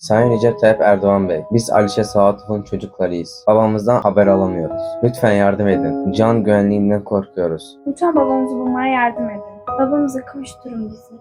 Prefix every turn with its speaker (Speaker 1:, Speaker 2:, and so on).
Speaker 1: Sayın Recep Tayyip Erdoğan Bey, biz Alişe Saatov'un çocuklarıyız. Babamızdan haber alamıyoruz. Lütfen yardım edin. Can güvenliğinden korkuyoruz.
Speaker 2: Lütfen babamızı bulmaya yardım edin. Babamıza kavuşturun bizi.